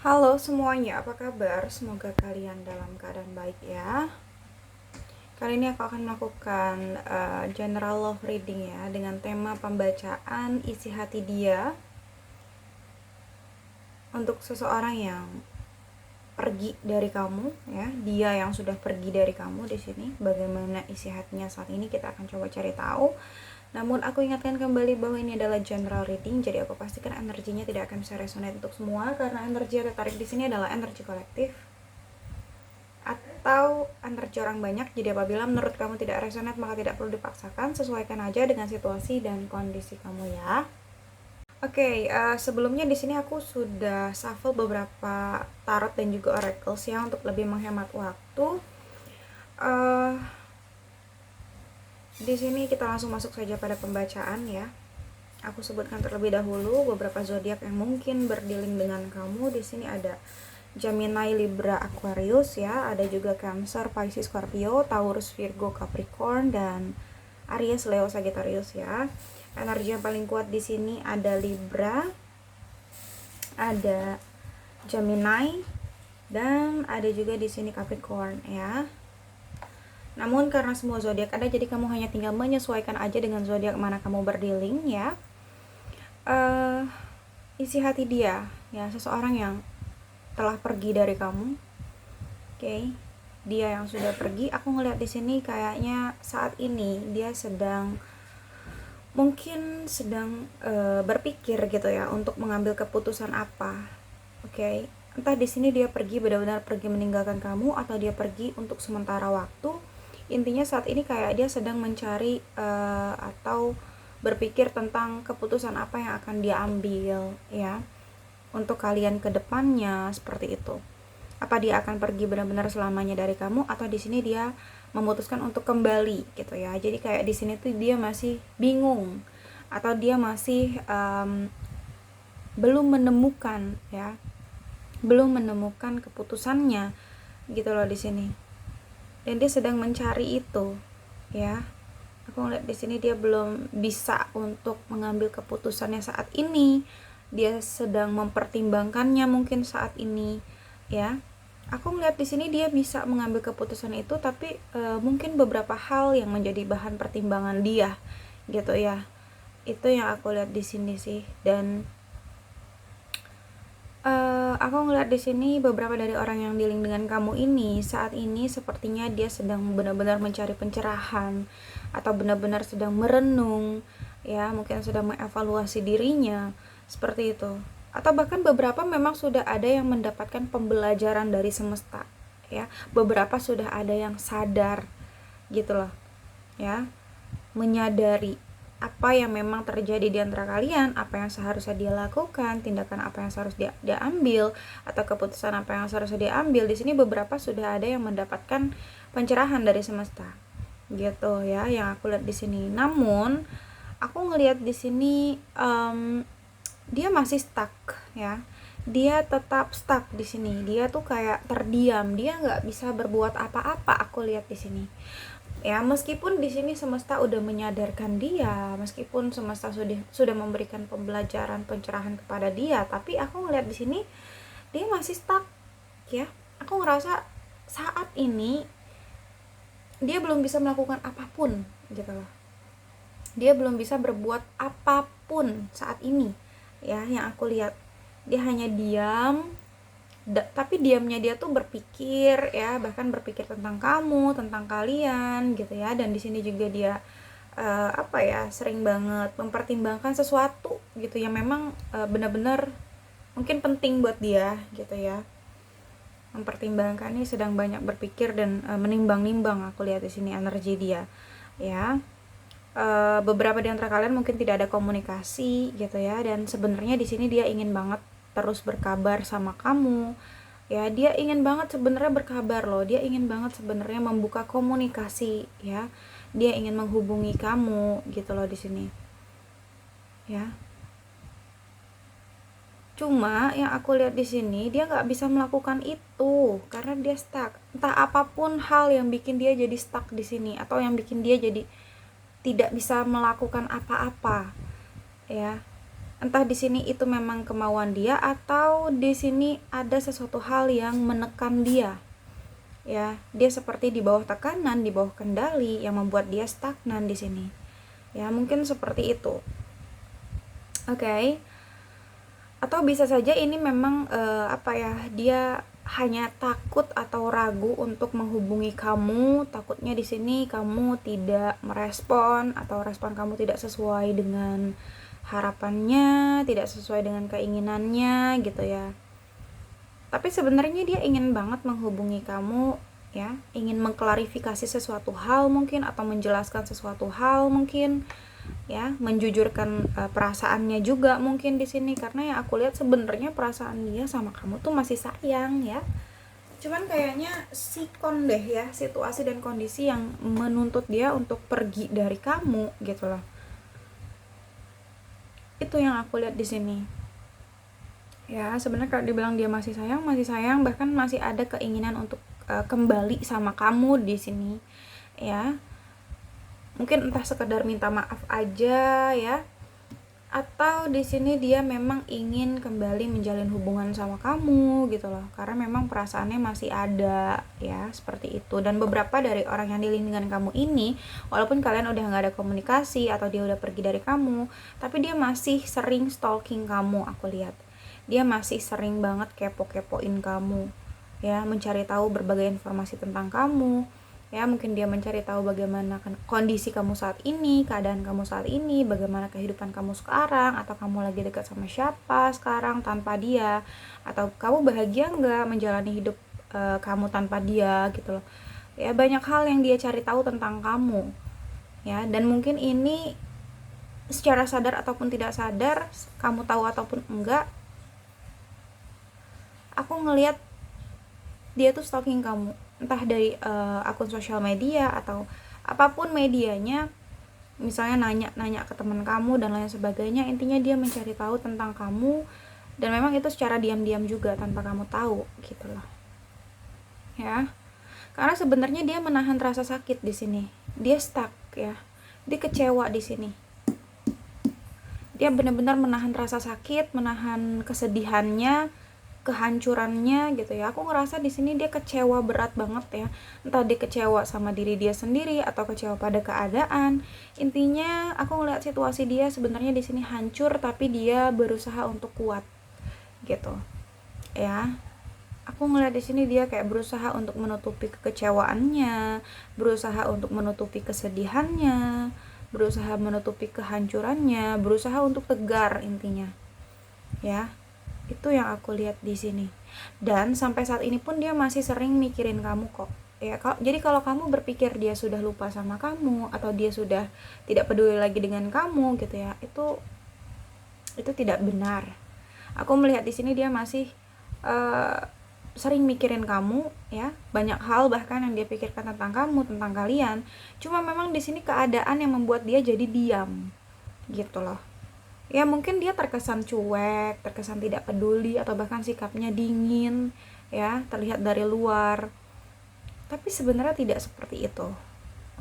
Halo semuanya, apa kabar? Semoga kalian dalam keadaan baik ya. Kali ini aku akan melakukan general love reading ya, dengan tema pembacaan isi hati dia untuk seseorang yang pergi dari kamu ya, dia yang sudah pergi dari kamu di sini. Bagaimana isi hatinya saat ini kita akan coba cari tahu. Namun aku ingatkan kembali bahwa ini adalah general reading, jadi aku pastikan energinya tidak akan bisa resonate untuk semua karena energi yang tertarik di sini adalah energi kolektif atau energi orang banyak. Jadi apabila menurut kamu tidak resonate maka tidak perlu dipaksakan, sesuaikan aja dengan situasi dan kondisi kamu ya. Oke, sebelumnya di sini aku sudah shuffle beberapa tarot dan juga oracles ya untuk lebih menghemat waktu. Uh, di sini kita langsung masuk saja pada pembacaan ya. Aku sebutkan terlebih dahulu beberapa zodiak yang mungkin berdealing dengan kamu. Di sini ada Gemini, Libra, Aquarius ya, ada juga Cancer, Pisces, Scorpio, Taurus, Virgo, Capricorn, dan Aries, Leo, Sagittarius ya. Energi yang paling kuat di sini ada Libra, ada Gemini, dan ada juga di sini Capricorn ya. Namun karena semua zodiak ada, jadi kamu hanya tinggal menyesuaikan aja dengan zodiak mana kamu berdealing ya. Isi hati dia ya, seseorang yang telah pergi dari kamu. Oke. Dia yang sudah pergi, aku ngeliat di sini kayaknya saat ini dia mungkin sedang berpikir gitu ya untuk mengambil keputusan apa. Oke. Entah di sini dia pergi benar-benar pergi meninggalkan kamu atau dia pergi untuk sementara waktu. Intinya saat ini kayak dia sedang mencari atau berpikir tentang keputusan apa yang akan dia ambil ya untuk kalian ke depannya, seperti itu. Apa dia akan pergi benar-benar selamanya dari kamu atau di sini dia memutuskan untuk kembali gitu ya. Jadi kayak di sini tuh dia masih bingung atau dia masih belum menemukan ya, belum menemukan keputusannya gitu loh di sini. Dan dia sedang mencari itu ya. Aku ngeliat di sini dia belum bisa untuk mengambil keputusannya saat ini. Dia sedang mempertimbangkannya mungkin saat ini ya. Aku ngeliat di sini dia bisa mengambil keputusan itu, tapi mungkin beberapa hal yang menjadi bahan pertimbangan dia gitu ya. Itu yang aku lihat di sini sih. Dan aku ngeliat di sini beberapa dari orang yang dealing dengan kamu ini saat ini sepertinya dia sedang benar-benar mencari pencerahan atau benar-benar sedang merenung ya, mungkin sedang mengevaluasi dirinya seperti itu. Atau bahkan beberapa memang sudah ada yang mendapatkan pembelajaran dari semesta ya, beberapa sudah ada yang sadar gitu loh ya, menyadari apa yang memang terjadi di antara kalian, apa yang seharusnya dia lakukan, tindakan apa yang seharusnya dia ambil, atau keputusan apa yang seharusnya dia ambil. Di sini beberapa sudah ada yang mendapatkan pencerahan dari semesta, gitu ya, yang aku lihat di sini. Namun aku ngelihat di sini dia masih stuck ya. Dia tetap stuck di sini. Dia tuh kayak terdiam. Dia nggak bisa berbuat apa-apa. Aku lihat di sini ya, meskipun di sini semesta udah menyadarkan dia, meskipun semesta sudah memberikan pembelajaran pencerahan kepada dia, tapi aku ngeliat di sini dia masih stuck ya. Aku ngerasa saat ini dia belum bisa melakukan apapun gitu loh. Dia belum bisa berbuat apapun saat ini ya, yang aku lihat. Dia hanya diam, tapi diamnya dia tuh berpikir ya, bahkan berpikir tentang kamu, tentang kalian gitu ya. Dan di sini juga dia sering banget mempertimbangkan sesuatu gitu yang memang benar-benar mungkin penting buat dia gitu ya. Mempertimbangkan ini, sedang banyak berpikir dan menimbang-nimbang. Aku lihat di sini energi dia ya. Beberapa di antara kalian mungkin tidak ada komunikasi gitu ya, dan sebenarnya di sini dia ingin banget terus berkabar sama kamu ya. Dia ingin banget sebenarnya berkabar loh, dia ingin banget sebenarnya membuka komunikasi ya. Dia ingin menghubungi kamu gitu loh di sini ya. Cuma yang aku lihat di sini dia nggak bisa melakukan itu karena dia stuck. Entah apapun hal yang bikin dia jadi stuck di sini atau yang bikin dia jadi tidak bisa melakukan apa-apa ya. Entah di sini itu memang kemauan dia atau di sini ada sesuatu hal yang menekan dia. Ya, dia seperti di bawah tekanan, di bawah kendali yang membuat dia stagnan di sini. Ya, mungkin seperti itu. Oke. Atau bisa saja ini memang dia hanya takut atau ragu untuk menghubungi kamu, takutnya di sini kamu tidak merespon atau respon kamu tidak sesuai dengan harapannya, tidak sesuai dengan keinginannya gitu ya. Tapi sebenarnya dia ingin banget menghubungi kamu ya, ingin mengklarifikasi sesuatu hal mungkin atau menjelaskan sesuatu hal mungkin ya, menjujurkan perasaannya juga mungkin di sini, karena yang aku lihat sebenarnya perasaan dia sama kamu tuh masih sayang ya. Cuman kayaknya sikon deh ya, situasi dan kondisi yang menuntut dia untuk pergi dari kamu gitu loh. Itu yang aku lihat di sini. Ya, sebenarnya kalau dibilang dia masih sayang, bahkan masih ada keinginan untuk kembali sama kamu di sini. Ya. Mungkin entah sekedar minta maaf aja ya, atau di sini dia memang ingin kembali menjalin hubungan sama kamu gitu loh, karena memang perasaannya masih ada ya, seperti itu. Dan beberapa dari orang yang dealing dengan kamu ini, walaupun kalian udah nggak ada komunikasi atau dia udah pergi dari kamu, tapi dia masih sering stalking kamu. Aku lihat dia masih sering banget kepo-kepoin kamu ya, mencari tahu berbagai informasi tentang kamu ya. Mungkin dia mencari tahu bagaimana kondisi kamu saat ini, keadaan kamu saat ini, bagaimana kehidupan kamu sekarang, atau kamu lagi dekat sama siapa sekarang tanpa dia, atau kamu bahagia nggak menjalani hidup kamu tanpa dia gitu loh ya. Banyak hal yang dia cari tahu tentang kamu ya, dan mungkin ini secara sadar ataupun tidak sadar, kamu tahu ataupun enggak, aku ngelihat dia tuh stalking kamu, entah dari akun sosial media atau apapun medianya, misalnya nanya-nanya ke teman kamu dan lain sebagainya. Intinya dia mencari tahu tentang kamu, dan memang itu secara diam-diam juga tanpa kamu tahu gitu loh ya. Karena sebenarnya dia menahan rasa sakit di sini, dia stuck ya, dia kecewa di sini, dia benar-benar menahan rasa sakit, menahan kesedihannya, kehancurannya gitu ya. Aku ngerasa di sini dia kecewa berat banget ya. Entah dia kecewa sama diri dia sendiri atau kecewa pada keadaan. Intinya aku ngeliat situasi dia sebenarnya di sini hancur, tapi dia berusaha untuk kuat gitu. Ya. Aku ngeliat di sini dia kayak berusaha untuk menutupi kekecewaannya, berusaha untuk menutupi kesedihannya, berusaha menutupi kehancurannya, berusaha untuk tegar intinya. Ya. Itu yang aku lihat di sini. Dan sampai saat ini pun dia masih sering mikirin kamu kok ya. Jadi kalau kamu berpikir dia sudah lupa sama kamu atau dia sudah tidak peduli lagi dengan kamu gitu ya, itu tidak benar. Aku melihat di sini dia masih sering mikirin kamu ya, banyak hal bahkan yang dia pikirkan tentang kamu, tentang kalian. Cuma memang di sini keadaan yang membuat dia jadi diam gitu loh ya. Mungkin dia terkesan cuek, terkesan tidak peduli, atau bahkan sikapnya dingin ya, terlihat dari luar, tapi sebenarnya tidak seperti itu.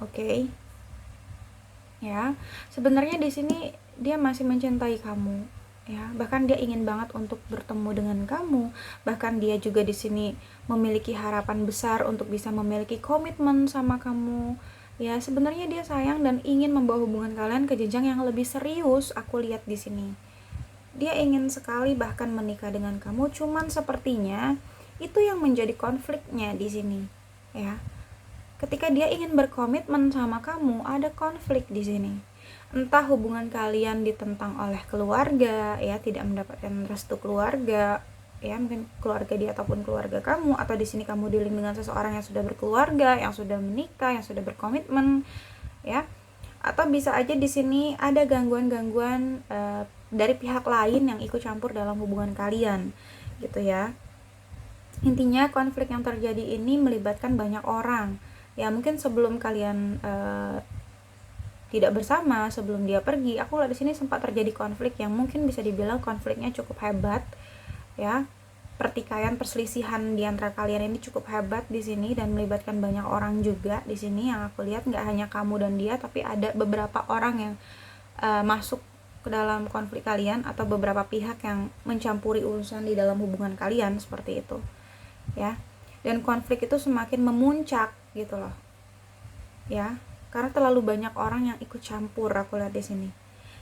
Oke. Ya, sebenarnya di sini dia masih mencintai kamu ya, bahkan dia ingin banget untuk bertemu dengan kamu. Bahkan dia juga di sini memiliki harapan besar untuk bisa memiliki komitmen sama kamu ya. Sebenarnya dia sayang dan ingin membawa hubungan kalian ke jenjang yang lebih serius. Aku lihat di sini dia ingin sekali bahkan menikah dengan kamu. Cuman sepertinya itu yang menjadi konfliknya di sini ya. Ketika dia ingin berkomitmen sama kamu, ada konflik di sini. Entah hubungan kalian ditentang oleh keluarga ya, tidak mendapatkan restu keluarga ya, mungkin keluarga dia ataupun keluarga kamu, atau di sini kamu dealing dengan seseorang yang sudah berkeluarga, yang sudah menikah, yang sudah berkomitmen ya. Atau bisa aja di sini ada gangguan-gangguan dari pihak lain yang ikut campur dalam hubungan kalian gitu ya. Intinya konflik yang terjadi ini melibatkan banyak orang ya. Mungkin sebelum kalian tidak bersama, sebelum dia pergi, aku lihat di sini sempat terjadi konflik yang mungkin bisa dibilang konfliknya cukup hebat ya. Pertikaian, perselisihan di antara kalian ini cukup hebat di sini dan melibatkan banyak orang juga di sini. Yang aku lihat nggak hanya kamu dan dia, tapi ada beberapa orang yang masuk ke dalam konflik kalian atau beberapa pihak yang mencampuri urusan di dalam hubungan kalian seperti itu ya. Dan konflik itu semakin memuncak gitu loh ya, karena terlalu banyak orang yang ikut campur aku lihat di sini.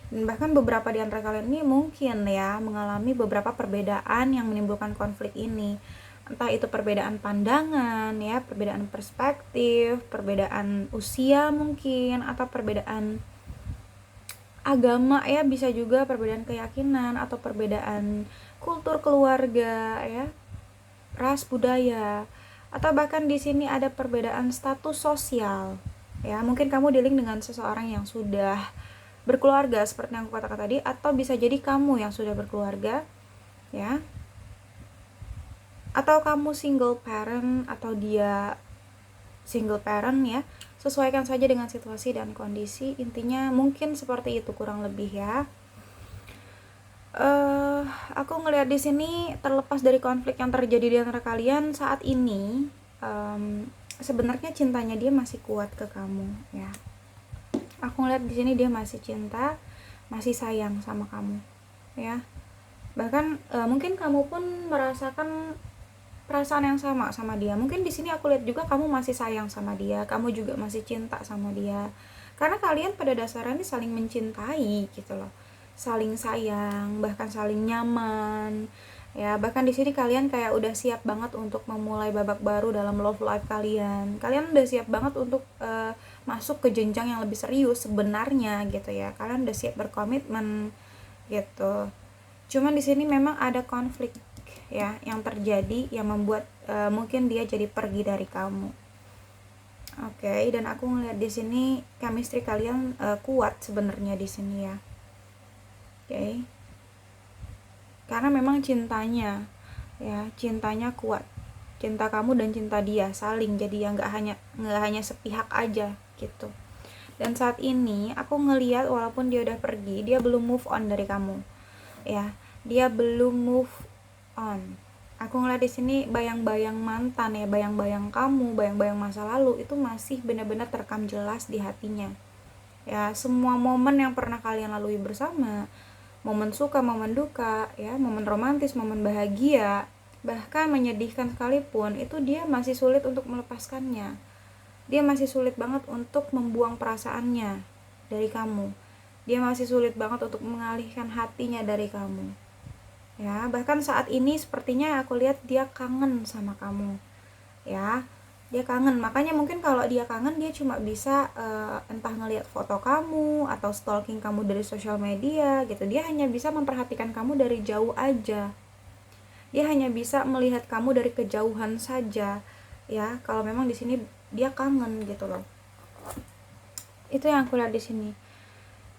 Dan bahkan beberapa di antara kalian ini mungkin ya mengalami beberapa perbedaan yang menimbulkan konflik ini, entah itu perbedaan pandangan ya, perbedaan perspektif, perbedaan usia mungkin, atau perbedaan agama ya, bisa juga perbedaan keyakinan atau perbedaan kultur keluarga ya, ras, budaya, atau bahkan di sini ada perbedaan status sosial ya. Mungkin kamu dealing dengan seseorang yang sudah berkeluarga seperti yang aku katakan tadi, atau bisa jadi kamu yang sudah berkeluarga ya, atau kamu single parent atau dia single parent ya. Sesuaikan saja dengan situasi dan kondisi, intinya mungkin seperti itu kurang lebih ya. Aku ngelihat di sini terlepas dari konflik yang terjadi di antara kalian saat ini, sebenarnya cintanya dia masih kuat ke kamu ya. Aku ngelihat di sini dia masih cinta, masih sayang sama kamu ya. Bahkan mungkin kamu pun merasakan perasaan yang sama sama dia. Mungkin di sini aku lihat juga kamu masih sayang sama dia, kamu juga masih cinta sama dia. Karena kalian pada dasarnya ini saling mencintai gitu loh. Saling sayang, bahkan saling nyaman. Ya, bahkan di sini kalian kayak udah siap banget untuk memulai babak baru dalam love life kalian. Kalian udah siap banget untuk masuk ke jenjang yang lebih serius sebenarnya gitu ya. Kalian udah siap berkomitmen gitu. Cuman di sini memang ada konflik ya yang terjadi yang membuat mungkin dia jadi pergi dari kamu. Oke, dan aku ngeliat di sini chemistry kalian kuat sebenarnya di sini ya. Oke. Karena memang cintanya ya, cintanya kuat. Cinta kamu dan cinta dia saling, jadi yang nggak hanya sepihak aja gitu. Dan saat ini aku ngeliat walaupun dia udah pergi, dia belum move on dari kamu ya. Dia belum move on. Aku ngeliat di sini bayang-bayang mantan ya, bayang-bayang kamu, bayang-bayang masa lalu itu masih benar-benar terekam jelas di hatinya ya. Semua momen yang pernah kalian lalui bersama, momen suka, momen duka ya, momen romantis, momen bahagia, bahkan menyedihkan sekalipun, itu dia masih sulit untuk melepaskannya. Dia masih sulit banget untuk membuang perasaannya dari kamu. Dia masih sulit banget untuk mengalihkan hatinya dari kamu ya. Bahkan saat ini sepertinya aku lihat dia kangen sama kamu ya. Dia kangen, makanya mungkin kalau dia kangen dia cuma bisa entah ngelihat foto kamu atau stalking kamu dari sosial media gitu. Dia hanya bisa memperhatikan kamu dari jauh aja. Dia hanya bisa melihat kamu dari kejauhan saja ya. Kalau memang di sini dia kangen gitu loh. Itu yang aku lihat di sini.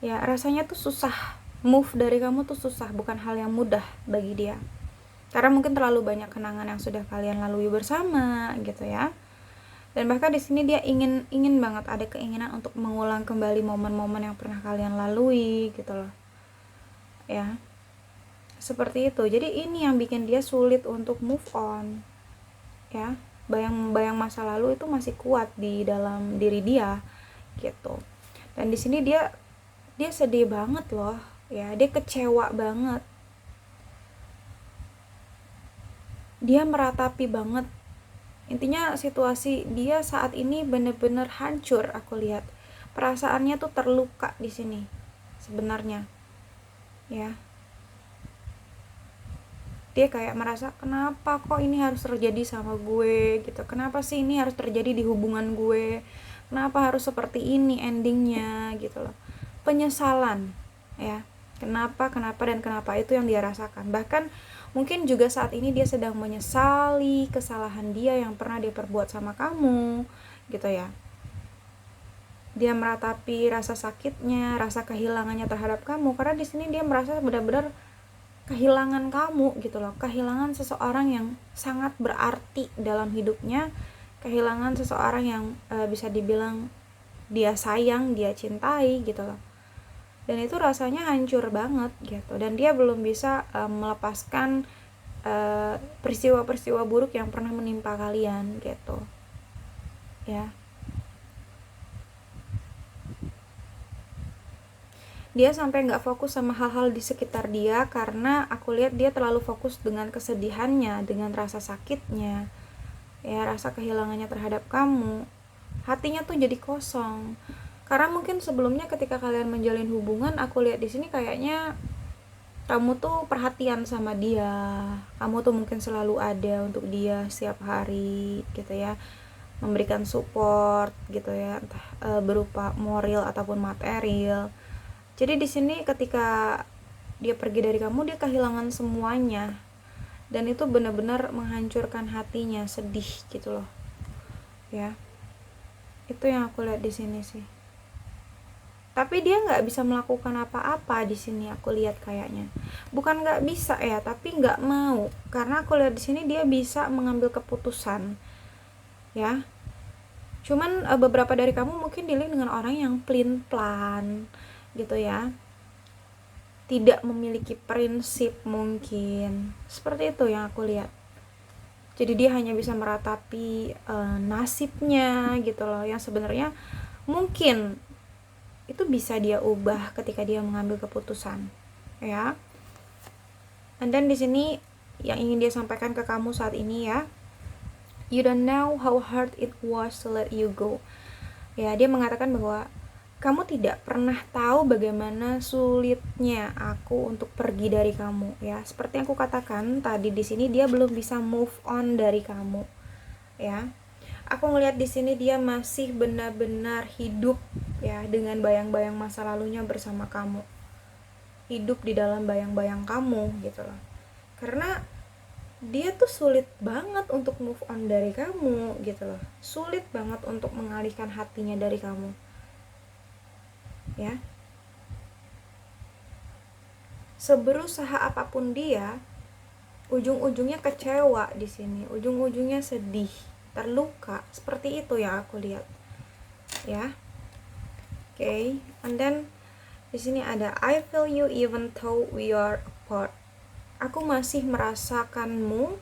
Ya, rasanya tuh susah. Move dari kamu tuh susah, bukan hal yang mudah bagi dia. Karena mungkin terlalu banyak kenangan yang sudah kalian lalui bersama gitu ya. Dan bahkan di sini dia ingin banget, ada keinginan untuk mengulang kembali momen-momen yang pernah kalian lalui gitu loh. Ya. Seperti itu. Jadi ini yang bikin dia sulit untuk move on. Ya. Bayang-bayang masa lalu itu masih kuat di dalam diri dia gitu. Dan di sini dia sedih banget loh. Ya, dia kecewa banget. Dia meratapi banget. Intinya situasi dia saat ini bener-bener hancur aku lihat. Perasaannya tuh terluka di sini sebenarnya. Ya. Dia kayak merasa kenapa kok ini harus terjadi sama gue gitu. Kenapa sih ini harus terjadi di hubungan gue? Kenapa harus seperti ini endingnya gitu loh. Penyesalan ya. Kenapa itu yang dia rasakan. Bahkan mungkin juga saat ini dia sedang menyesali kesalahan dia yang pernah dia perbuat sama kamu gitu ya. Dia meratapi rasa sakitnya, rasa kehilangannya terhadap kamu, karena di sini dia merasa benar-benar kehilangan kamu gitu loh. Kehilangan seseorang yang sangat berarti dalam hidupnya, kehilangan seseorang yang bisa dibilang dia sayang, dia cintai gitu loh. Dan itu rasanya hancur banget gitu. Dan dia belum bisa melepaskan peristiwa-peristiwa buruk yang pernah menimpa kalian gitu ya. Dia sampai nggak fokus sama hal-hal di sekitar dia karena aku lihat dia terlalu fokus dengan kesedihannya, dengan rasa sakitnya, ya rasa kehilangannya terhadap kamu. Hatinya tuh jadi kosong. Karena mungkin sebelumnya ketika kalian menjalin hubungan, aku lihat di sini kayaknya kamu tuh perhatian sama dia. Kamu tuh mungkin selalu ada untuk dia setiap hari gitu ya. Memberikan support gitu ya, entah berupa moral ataupun material. Jadi di sini ketika dia pergi dari kamu, dia kehilangan semuanya. Dan itu benar-benar menghancurkan hatinya, sedih gitu loh. Ya. Itu yang aku lihat di sini sih. Tapi dia nggak bisa melakukan apa-apa di sini, aku lihat kayaknya. Bukan nggak bisa ya, tapi nggak mau. Karena aku lihat di sini dia bisa mengambil keputusan. Ya. Cuman beberapa dari kamu mungkin dealing dengan orang yang pelin-pelan gitu ya, tidak memiliki prinsip mungkin, seperti itu yang aku lihat. Jadi dia hanya bisa meratapi nasibnya gitu loh, yang sebenarnya mungkin itu bisa dia ubah ketika dia mengambil keputusan, ya. And then di sini yang ingin dia sampaikan ke kamu saat ini ya, you don't know how hard it was to let you go. Ya, dia mengatakan bahwa kamu tidak pernah tahu bagaimana sulitnya aku untuk pergi dari kamu, ya. Seperti yang aku katakan tadi di sini, dia belum bisa move on dari kamu, ya. Aku ngelihat di sini dia masih benar-benar hidup ya dengan bayang-bayang masa lalunya bersama kamu. Hidup di dalam bayang-bayang kamu gitu loh. Karena dia tuh sulit banget untuk move on dari kamu gitu loh. Sulit banget untuk mengalihkan hatinya dari kamu. Ya, seberusaha apapun dia, ujung-ujungnya kecewa di sini, ujung-ujungnya sedih, terluka, seperti itu yang aku lihat, ya. Okay, and then di sini ada I feel you even though we are apart. Aku masih merasakanmu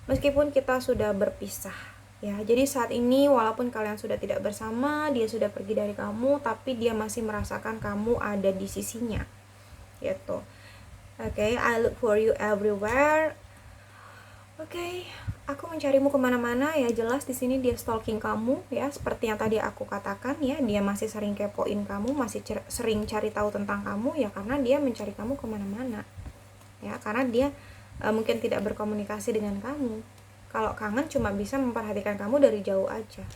meskipun kita sudah berpisah. Ya, jadi saat ini walaupun kalian sudah tidak bersama, dia sudah pergi dari kamu, tapi dia masih merasakan kamu ada di sisinya. Gitu. Okay, I look for you everywhere. Okay, aku mencarimu kemana-mana ya. Jelas di sini dia stalking kamu ya, seperti yang tadi aku katakan ya. Dia masih sering kepoin kamu, masih sering cari tahu tentang kamu ya, karena dia mencari kamu kemana-mana. Ya, karena dia mungkin tidak berkomunikasi dengan kamu. Kalau kangen cuma bisa memperhatikan kamu dari jauh aja.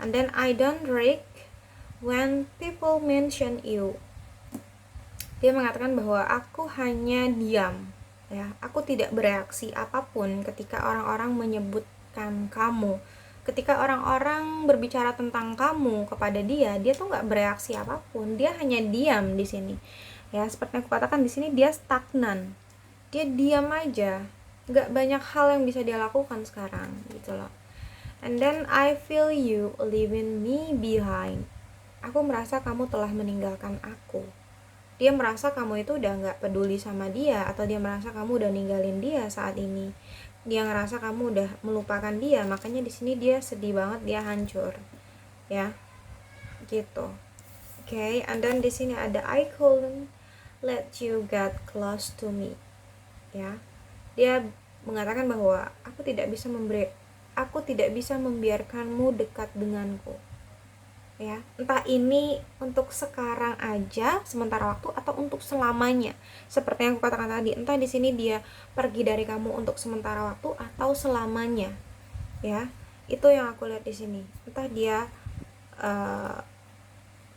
And then I don't react when people mention you. Dia mengatakan bahwa aku hanya diam, ya. Aku tidak bereaksi apapun ketika orang-orang menyebutkan kamu. Ketika orang-orang berbicara tentang kamu kepada dia tuh nggak bereaksi apapun. Dia hanya diam di sini. Ya, seperti yang aku katakan di sini dia stagnan. Dia diam aja. Nggak banyak hal yang bisa dia lakukan sekarang gitu loh. And then I feel you leaving me behind. Aku merasa kamu telah meninggalkan aku. Dia merasa kamu itu udah nggak peduli sama dia, atau dia merasa kamu udah ninggalin dia saat ini. Dia ngerasa kamu udah melupakan dia, makanya di sini dia sedih banget, dia hancur, ya, gitu. Okay, and then di sini ada I couldn't let you get close to me, ya. Dia mengatakan bahwa aku tidak bisa membiarkanmu dekat denganku. Ya, entah ini untuk sekarang aja sementara waktu atau untuk selamanya. Seperti yang aku katakan tadi, entah di sini dia pergi dari kamu untuk sementara waktu atau selamanya. Ya, itu yang aku lihat di sini. Entah dia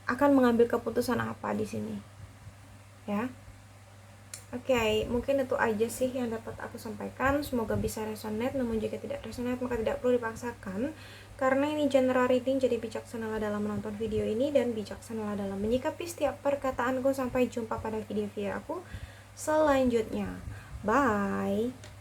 akan mengambil keputusan apa di sini. Ya. Oke, mungkin itu aja sih yang dapat aku sampaikan. Semoga bisa resonate, namun jika tidak resonate maka tidak perlu dipaksakan. Karena ini general reading, jadi bijaksanalah dalam menonton video ini dan bijaksanalah dalam menyikapi setiap perkataanku. Sampai jumpa pada video-video aku selanjutnya. Bye!